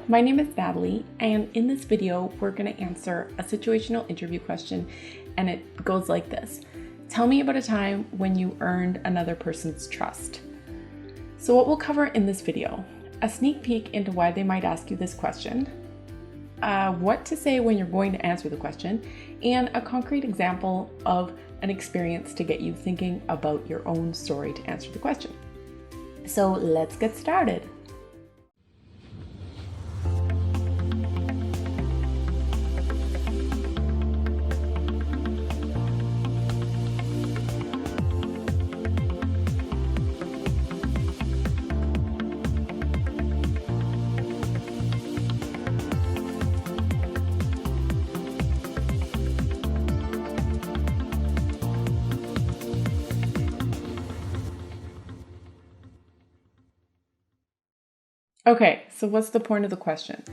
my name is Natalie, and in this video, we're going to answer a situational interview question, and it goes like this. Tell me about a time when you earned another person's trust. So what we'll cover in this video, a sneak peek into why they might ask you this question, what to say when you're going to answer the question, and a concrete example of an experience to get you thinking about your own story to answer the question. So let's get started. Okay, so what's the point of the question?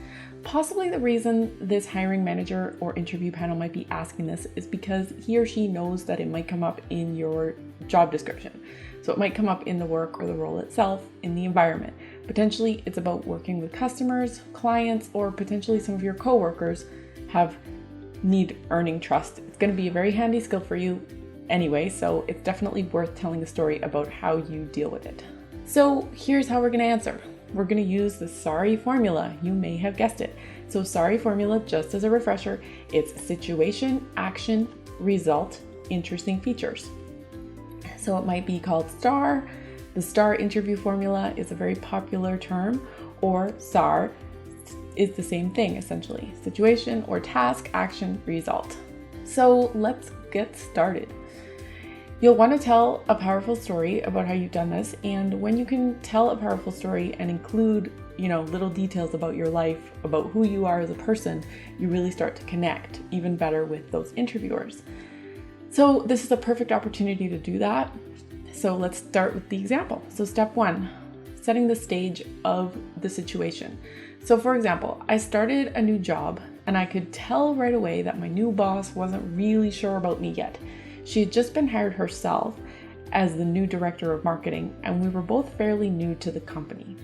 Possibly the reason this hiring manager or interview panel might be asking this is because he or she knows that it might come up in your job description. So it might come up in the work or the role itself, in the environment. Potentially it's about working with customers, clients, or potentially some of your coworkers need earning trust. It's going to be a very handy skill for you anyway, so it's definitely worth telling a story about how you deal with it. So here's how we're going to answer. We're going to use the SARI formula. You may have guessed it. So SARI formula, just as a refresher, it's situation, action, result, interesting features. So it might be called STAR. The STAR interview formula is a very popular term, or SAR is the same thing essentially. Situation or task, action, result. So let's get started. You'll want to tell a powerful story about how you've done this, and when you can tell a powerful story and include, little details about your life, about who you are as a person, you really start to connect even better with those interviewers. So this is a perfect opportunity to do that. So let's start with the example. So step 1, setting the stage of the situation. So for example, I started a new job and I could tell right away that my new boss wasn't really sure about me yet. She had just been hired herself as the new director of marketing, and we were both fairly new to the company.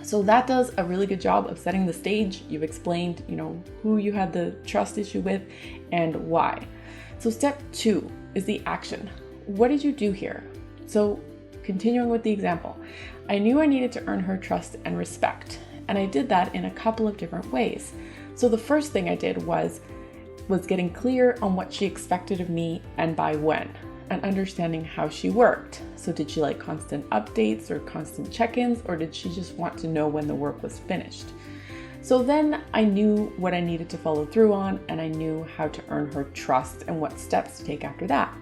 So that does a really good job of setting the stage. You've explained, who you had the trust issue with and why. So step 2 is the action. What did you do here? So continuing with the example, I knew I needed to earn her trust and respect, and I did that in a couple of different ways. So the first thing I did was getting clear on what she expected of me and by when, and understanding how she worked. So did she like constant updates or constant check-ins, or did she just want to know when the work was finished? So then I knew what I needed to follow through on, and I knew how to earn her trust and what steps to take after that.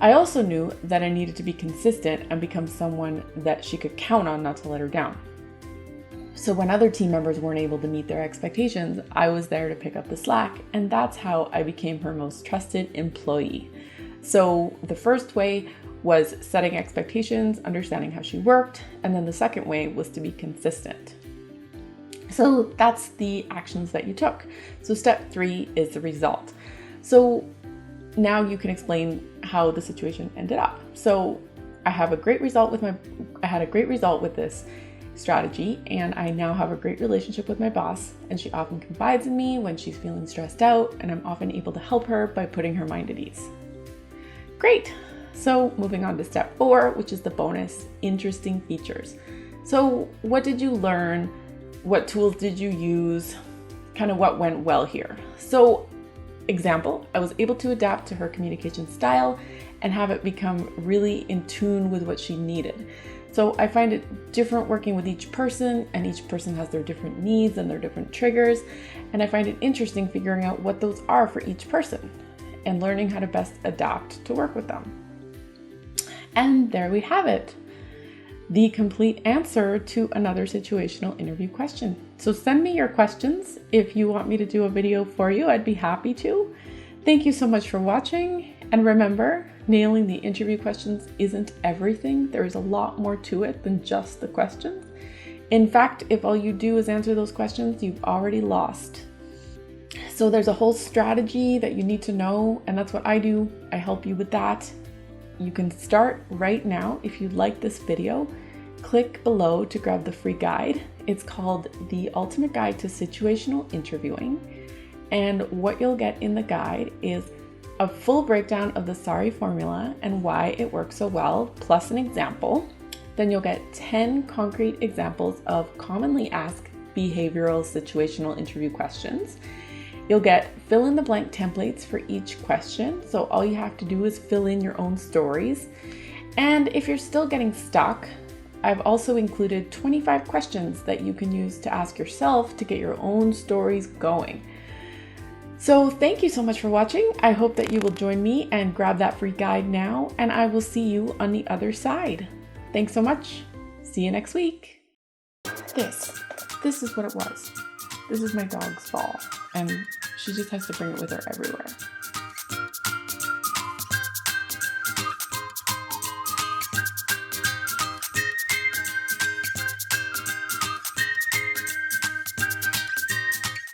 I also knew that I needed to be consistent and become someone that she could count on not to let her down. So when other team members weren't able to meet their expectations, I was there to pick up the slack, and that's how I became her most trusted employee. So the first way was setting expectations, understanding how she worked, and then the second way was to be consistent. So that's the actions that you took. So step 3 is the result. So now you can explain how the situation ended up. So I had a great result with this strategy, and I now have a great relationship with my boss, and she often confides in me when she's feeling stressed out, and I'm often able to help her by putting her mind at ease. Great. So moving on to step 4, which is the bonus, interesting features. So what did you learn? What tools did you use? Kind of what went well here. So example, I was able to adapt to her communication style and have it become really in tune with what she needed. So I find it different working with each person, and each person has their different needs and their different triggers. And I find it interesting figuring out what those are for each person and learning how to best adapt to work with them. And there we have it. The complete answer to another situational interview question. So send me your questions. If you want me to do a video for you, I'd be happy to. Thank you so much for watching. And remember, nailing the interview questions isn't everything. There is a lot more to it than just the questions. In fact, if all you do is answer those questions, you've already lost. So there's a whole strategy that you need to know, and that's what I do. I help you with that. You can start right now if you like this video. click below to grab the free guide. It's called The Ultimate Guide to Situational Interviewing. And what you'll get in the guide is a full breakdown of the SARI formula and why it works so well, plus an example. Then you'll get 10 concrete examples of commonly asked behavioral situational interview questions. You'll get fill in the blank templates for each question. So all you have to do is fill in your own stories. And if you're still getting stuck, I've also included 25 questions that you can use to ask yourself to get your own stories going. So thank you so much for watching. I hope that you will join me and grab that free guide now, and I will see you on the other side. Thanks so much. See you next week. This is what it was. This is my dog's ball, and she just has to bring it with her everywhere.